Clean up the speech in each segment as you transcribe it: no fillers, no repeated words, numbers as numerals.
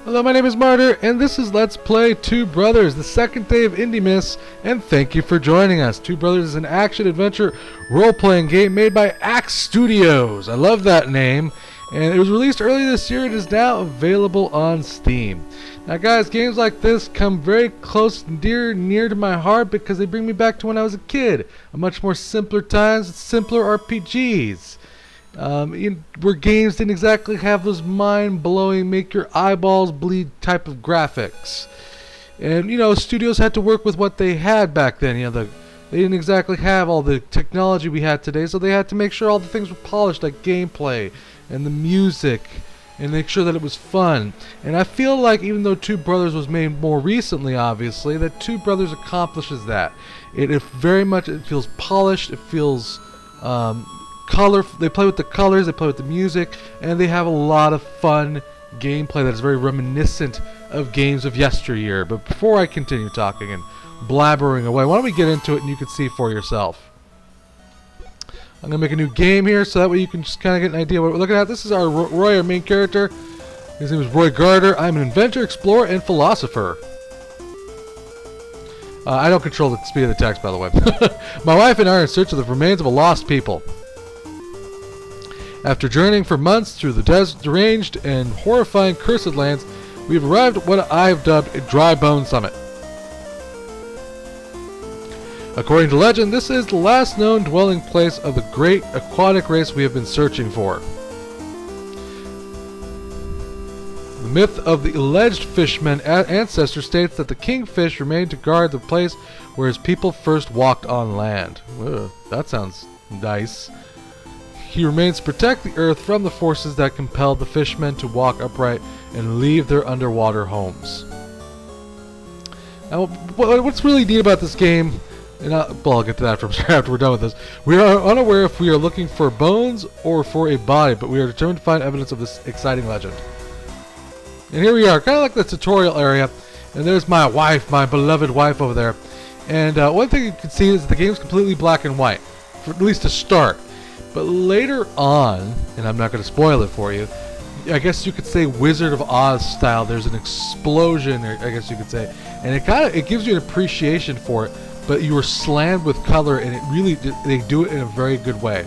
Hello, my name is Martyr, and this is Let's Play Two Brothers, the second day of IndieMas, and thank you for joining us. Two Brothers is an action-adventure role-playing game made by Axe Studios. I love that name, and it was released earlier this year. It is now available on Steam. Now, guys, games like this come very close and near to my heart because they bring me back to when I was a kid. A much more simpler times, simpler RPGs. Where games didn't exactly have those mind-blowing, make your eyeballs bleed type of graphics. And, studios had to work with what they had back then. They didn't exactly have all the technology we had today, so they had to make sure all the things were polished, like gameplay and the music, and make sure that it was fun. And I feel like even though Two Brothers was made more recently, obviously, that Two Brothers accomplishes that. It feels polished, it feels color. They play with the colors, they play with the music, and they have a lot of fun gameplay that is very reminiscent of games of yesteryear. But before I continue talking and blabbering away, why don't we get into it and you can see for yourself. I'm going to make a new game here so that way you can just kind of get an idea what we're looking at. This is our Roy, our main character. His name is Roy Garter. I'm an inventor, explorer, and philosopher. I don't control the speed of the text, by the way. My wife and I are in search of the remains of a lost people. After journeying for months through the deranged and horrifying cursed lands, we have arrived at what I have dubbed a dry bone summit. According to legend, this is the last known dwelling place of the great aquatic race we have been searching for. The myth of the alleged fishman ancestor states that the kingfish remained to guard the place where his people first walked on land. Ugh, that sounds nice. He remains to protect the earth from the forces that compelled the fishmen to walk upright and leave their underwater homes. Now, what's really neat about this game, and I'll get to that after we're done with this. We are unaware if we are looking for bones or for a body, but we are determined to find evidence of this exciting legend. And here we are, kind of like the tutorial area, and there's my wife, my beloved wife over there. And one thing you can see is the game's completely black and white, for at least to start. But later on, and I'm not going to spoil it for you, I guess you could say Wizard of Oz style, there's an explosion, I guess you could say, and it gives you an appreciation for it, but you are slammed with color, and they do it in a very good way.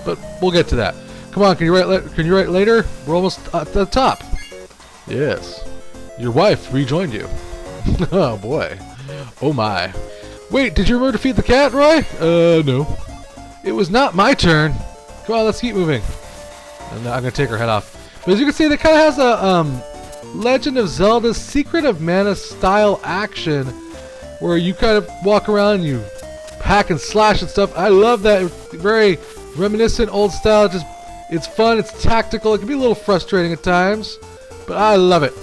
But we'll get to that. Come on, can you write later? We're almost at the top. Yes. Your wife rejoined you. Oh boy. Oh my. Wait, did you remember to feed the cat, Roy? No. It was not my turn. Come on, let's keep moving. I'm going to take her head off. But as you can see, that kind of has a Legend of Zelda's Secret of Mana style action where you kind of walk around and you hack and slash and stuff. I love that. It's very reminiscent, old style. It's fun. It's tactical. It can be a little frustrating at times, but I love it.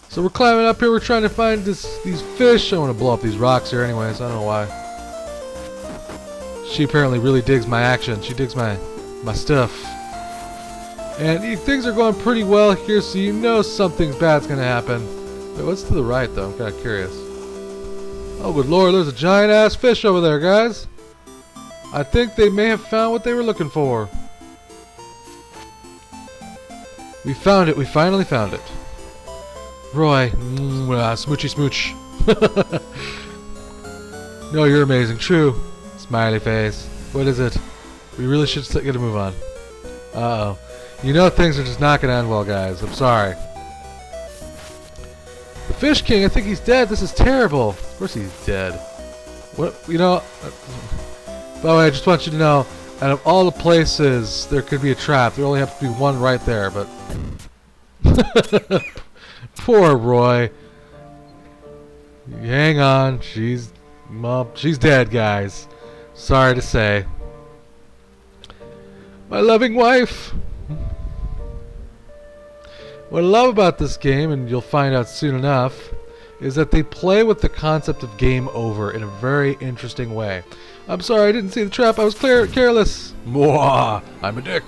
So we're climbing up here. We're trying to find these fish. I want to blow up these rocks here anyways. I don't know why. She apparently really digs my action. She digs my stuff. And things are going pretty well here, so you know something bad's going to happen. Wait, what's to the right, though? I'm kind of curious. Oh, good lord, there's a giant-ass fish over there, guys. I think they may have found what they were looking for. We found it. We finally found it. Roy. Smoochy smooch. No, you're amazing. True. Smiley face. What is it? We really should get a move on. Uh-oh. You know things are just not going to end well, guys. I'm sorry. The Fish King, I think he's dead. This is terrible. Of course he's dead. What? By the way, I just want you to know, out of all the places there could be a trap, there only has to be one right there, but... Poor Roy. Hang on. She's dead, guys. Sorry to say. My loving wife. What I love about this game, and you'll find out soon enough, is that they play with the concept of game over in a very interesting way. I'm sorry, I didn't see the trap. I was careless. Mwah! I'm a dick.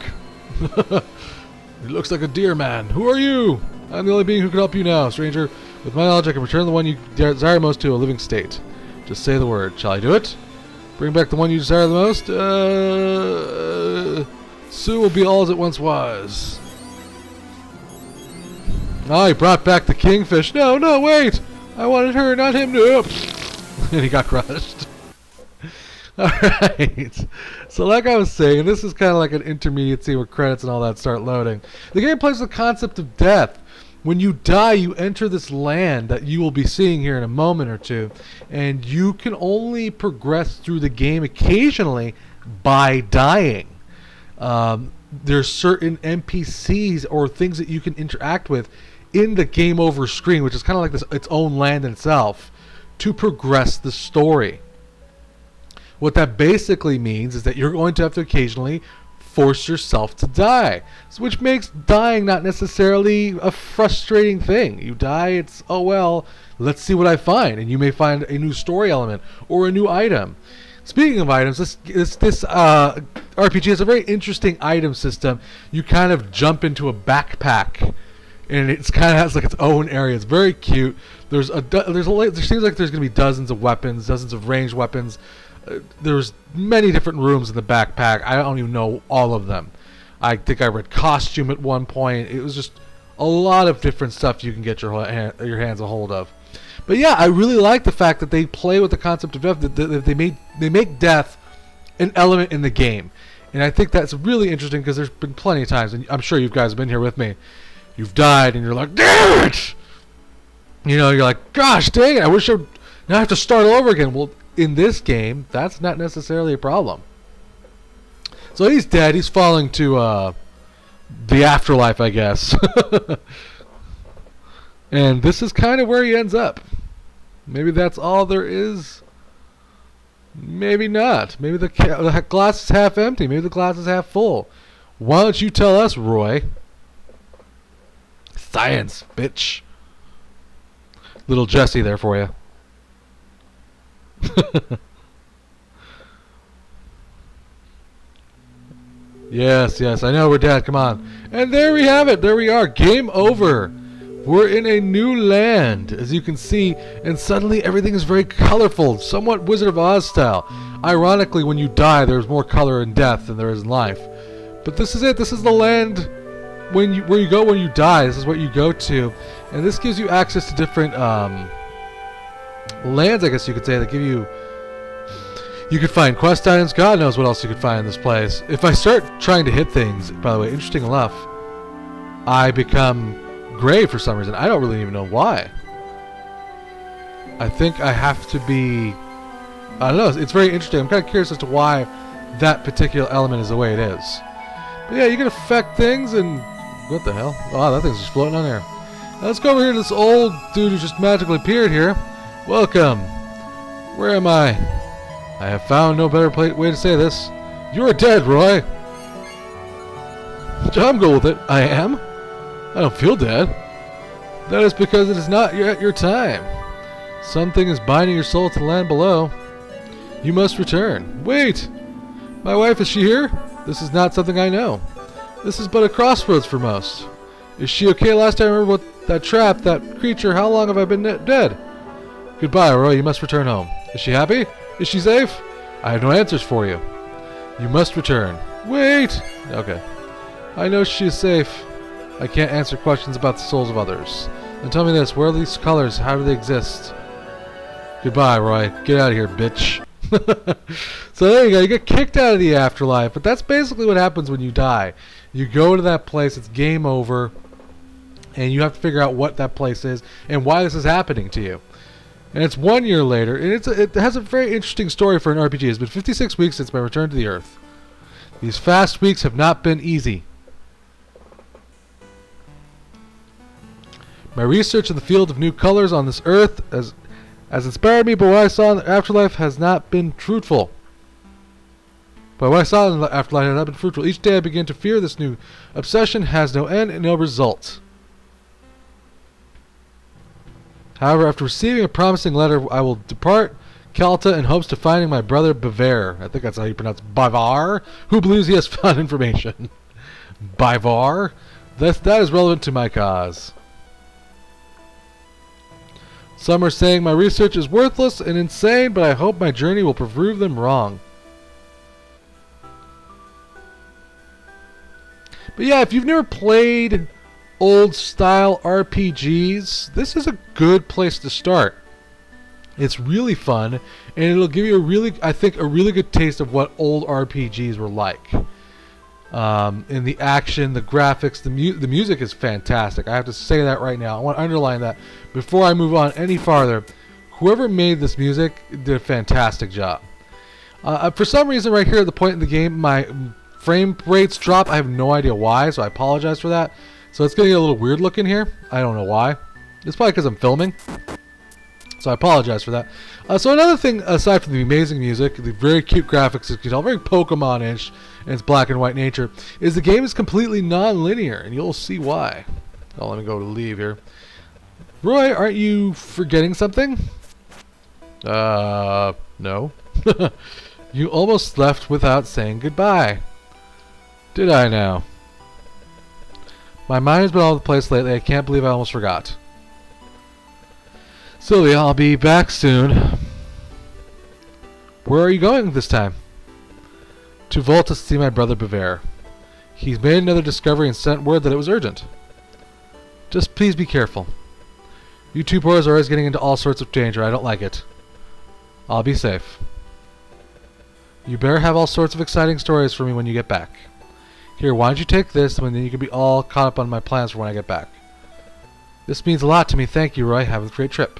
He looks like a deer man. Who are you? I'm the only being who can help you now, stranger. With my knowledge, I can return the one you desire most to a living state. Just say the word. Shall I do it? Bring back the one you desire the most? Soon will be all as it once was. Oh, he brought back the kingfish. No, no, wait! I wanted her, not him. No. And he got crushed. Alright. So like I was saying, this is kind of like an intermediate scene where credits and all that start loading. The game plays with the concept of death. When you die, you enter this land that you will be seeing here in a moment or two. And you can only progress through the game occasionally by dying. There's certain NPCs or things that you can interact with in the game over screen, which is kind of like its own land in itself, to progress the story. What that basically means is that you're going to have to occasionally force yourself to die, which makes dying not necessarily a frustrating thing. You die, it's, oh well, let's see what I find, and you may find a new story element or a new item. Speaking of items, this RPG has a very interesting item system. You kind of jump into a backpack, and it kind of has like its own area. It's very cute. There seems like there's going to be dozens of weapons, dozens of ranged weapons. There's many different rooms in the backpack. I don't even know all of them. I think I read costume at one point. It was just a lot of different stuff you can get your hands a hold of. But yeah, I really like the fact that they play with the concept of death. That they make death an element in the game, and I think that's really interesting because there's been plenty of times, and I'm sure you guys have been here with me. You've died, and you're like, damn it! You know, you're like, gosh dang it! I wish now I have to start all over again. Well, in this game, that's not necessarily a problem. So he's dead. He's falling to the afterlife, I guess. And this is kind of where he ends up. Maybe that's all there is. Maybe not. Maybe the glass is half empty. Maybe the glass is half full. Why don't you tell us, Roy? Science, bitch. Little Jesse there for you. Yes, I know we're dead. Come on. And there we have it. There we are. Game over. We're in a new land, as you can see, and suddenly everything is very colorful, somewhat Wizard of Oz style. Ironically, when you die, there's more color in death than there is in life. But this is it. This is the land where you go when you die. This is what you go to, and this gives you access to different lands, I guess you could say, that give you. You could find quest items. God knows what else you could find in this place. If I start trying to hit things, by the way, interesting enough, I become gray for some reason. I don't really even know why. I think I have to be. I don't know. It's very interesting. I'm kind of curious as to why that particular element is the way it is. But yeah, you can affect things and what the hell? Oh, that thing's just floating on there. Now let's go over here to this old dude who just magically appeared here. Welcome. Where am I? I have found no better way to say this. You are dead, Roy. I'm good with it. I am? I don't feel dead. That is because it is not yet your time. Something is binding your soul to the land below. You must return. Wait! My wife, is she here? This is not something I know. This is but a crossroads for most. Is she okay? Last time I remember what that trap, that creature, how long have I been dead? Goodbye, Roy. You must return home. Is she happy? Is she safe? I have no answers for you. You must return. Wait! Okay. I know she is safe. I can't answer questions about the souls of others. And tell me this, where are these colors? How do they exist? Goodbye, Roy. Get out of here, bitch. So there you go. You get kicked out of the afterlife. But that's basically what happens when you die. You go to that place, it's game over, and you have to figure out what that place is and why this is happening to you. And it's 1 year later, and it has a very interesting story for an RPG. It's been 56 weeks since my return to the Earth. These fast weeks have not been easy. My research in the field of new colors on this Earth has inspired me, but what I saw in the afterlife has not been fruitful. Each day I begin to fear this new obsession has no end and no result. However, after receiving a promising letter, I will depart Calta in hopes of finding my brother Bavar. I think that's how you pronounce Bavar, who believes he has found information. Bavar? That is relevant to my cause. Some are saying my research is worthless and insane, but I hope my journey will prove them wrong. But yeah, if you've never played old style RPGs, this is a good place to start. It's really fun, and it'll give you I think, a really good taste of what old RPGs were like. In the action, the graphics, the music is fantastic. I have to say that right now. I want to underline that before I move on any farther. Whoever made this music did a fantastic job. For some reason, right here at the point in the game, my frame rates drop. I have no idea why, so I apologize for that. So it's getting a little weird looking here. I don't know why. It's probably because I'm filming. So I apologize for that. So another thing, aside from the amazing music, the very cute graphics, you can tell, very Pokemon-ish, and its black and white nature, is the game is completely non-linear, and you'll see why. Oh, let me go to leave here. Roy, aren't you forgetting something? No. You almost left without saying goodbye. Did I now? My mind has been all over the place lately. I can't believe I almost forgot. Sylvia, I'll be back soon. Where are you going this time? To Volta to see my brother Bever. He's made another discovery and sent word that it was urgent. Just please be careful. You two boys are always getting into all sorts of danger. I don't like it. I'll be safe. You better have all sorts of exciting stories for me when you get back. Here, why don't you take this, and then you can be all caught up on my plans for when I get back. This means a lot to me. Thank you, Roy. Have a great trip.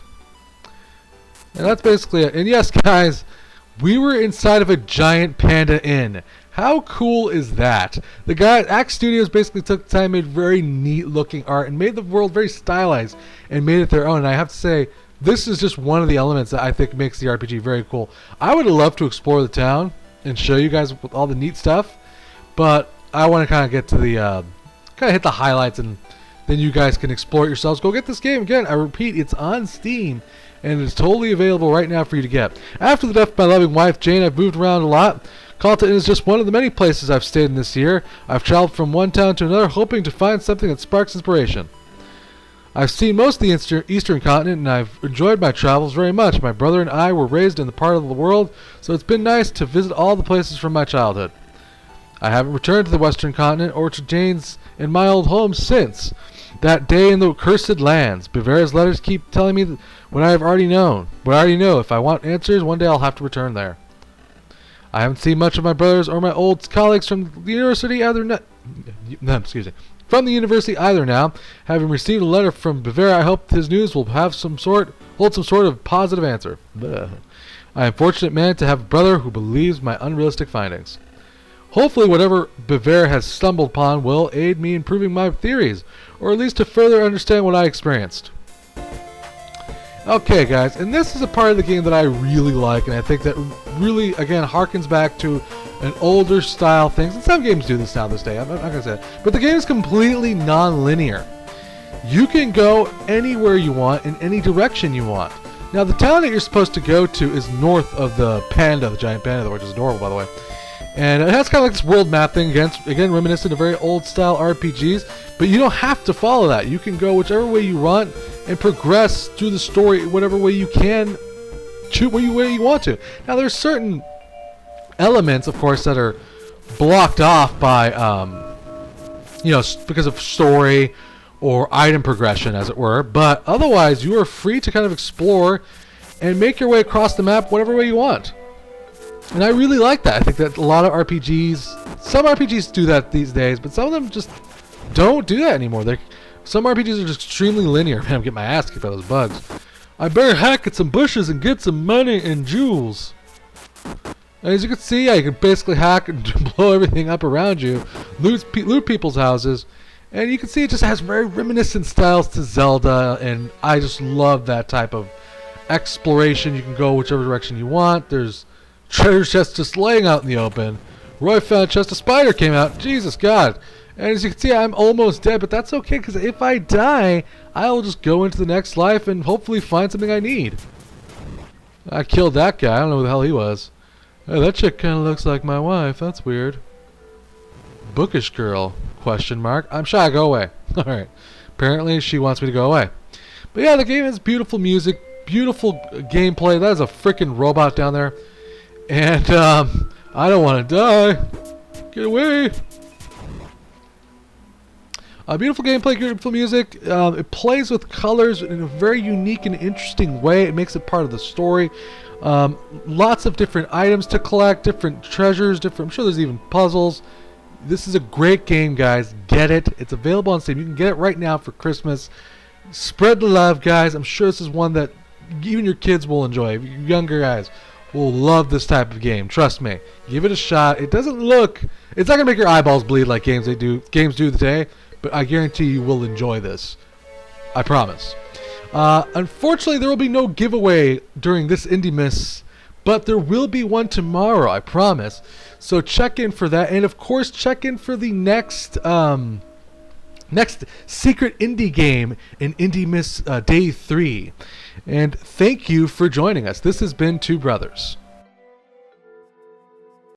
And that's basically it. And yes, guys, we were inside of a giant panda inn. How cool is that? The guy at Axe Studios basically took the time, made very neat looking art, and made the world very stylized, and made it their own. And I have to say, this is just one of the elements that I think makes the RPG very cool. I would love to explore the town and show you guys with all the neat stuff, but I want to kind of get to the, kind of hit the highlights, and then you guys can explore it yourselves. Go get this game. Again, I repeat, it's on Steam, and it's totally available right now for you to get. After the death of my loving wife, Jane, I've moved around a lot. Calta is just one of the many places I've stayed in this year. I've traveled from one town to another, hoping to find something that sparks inspiration. I've seen most of the Eastern continent, and I've enjoyed my travels very much. My brother and I were raised in the part of the world, so it's been nice to visit all the places from my childhood. I haven't returned to the Western continent or to Jane's and my old home since that day in the cursed lands. Bavaria's letters keep telling me what I have already known. What I already know. If I want answers, one day I'll have to return there. I haven't seen much of my brothers or my old colleagues from the university from the university either now. Having received a letter from Bavaria, I hope his news will hold some sort of positive answer. Blech. I am fortunate man to have a brother who believes my unrealistic findings. Hopefully whatever Bavaria has stumbled upon will aid me in proving my theories, or at least to further understand what I experienced. Okay, guys, and this is a part of the game that I really like, and I think that really, again, harkens back to an older style things. And some games do this now this day, I'm not going to say that. But the game is completely non-linear. You can go anywhere you want, in any direction you want. Now, the town that you're supposed to go to is north of the panda, the giant panda, which is adorable, by the way. And it has kind of like this world map thing, again reminiscent of very old style RPGs, but you don't have to follow that. You can go whichever way you want and progress through the story whatever way you can, where you want to. Now there's certain elements, of course, that are blocked off by, because of story or item progression, as it were, but otherwise you are free to kind of explore and make your way across the map whatever way you want. And I really like that. I think that a lot of some RPGs do that these days, but some of them just don't do that anymore. Some RPGs are just extremely linear. Man, I'm getting my ass kicked by those bugs. I better hack at some bushes and get some money and jewels. And as you can see, you can basically hack and blow everything up around you, loot people's houses, and you can see it just has very reminiscent styles to Zelda, and I just love that type of exploration. You can go whichever direction you want. There's treasure chests just laying out in the open. Roy found a chest, a spider came out. Jesus God. And as you can see, I'm almost dead, but that's okay, because if I die, I'll just go into the next life and hopefully find something I need. I killed that guy. I don't know who the hell he was. Hey, that chick kind of looks like my wife. That's weird. Bookish girl, question mark. I'm shy. Go away. Alright. Apparently, she wants me to go away. But yeah, the game has beautiful music, beautiful gameplay. That is a freaking robot down there. And, I don't want to die. Get away. Beautiful gameplay, beautiful music. It plays with colors in a very unique and interesting way. It makes it part of the story. Lots of different items to collect, different treasures, I'm sure there's even puzzles. This is a great game, guys. Get it. It's available on Steam. You can get it right now for Christmas. Spread the love, guys. I'm sure this is one that even your kids will enjoy. Younger guys will love this type of game. Trust me. Give it a shot. It's not gonna make your eyeballs bleed like games do today, but I guarantee you will enjoy this. I promise. Unfortunately, there will be no giveaway during this IndieMas, but there will be one tomorrow, I promise. So check in for that, and of course check in for the next secret indie game in IndieMas Day 3. And thank you for joining us. This has been Two Brothers.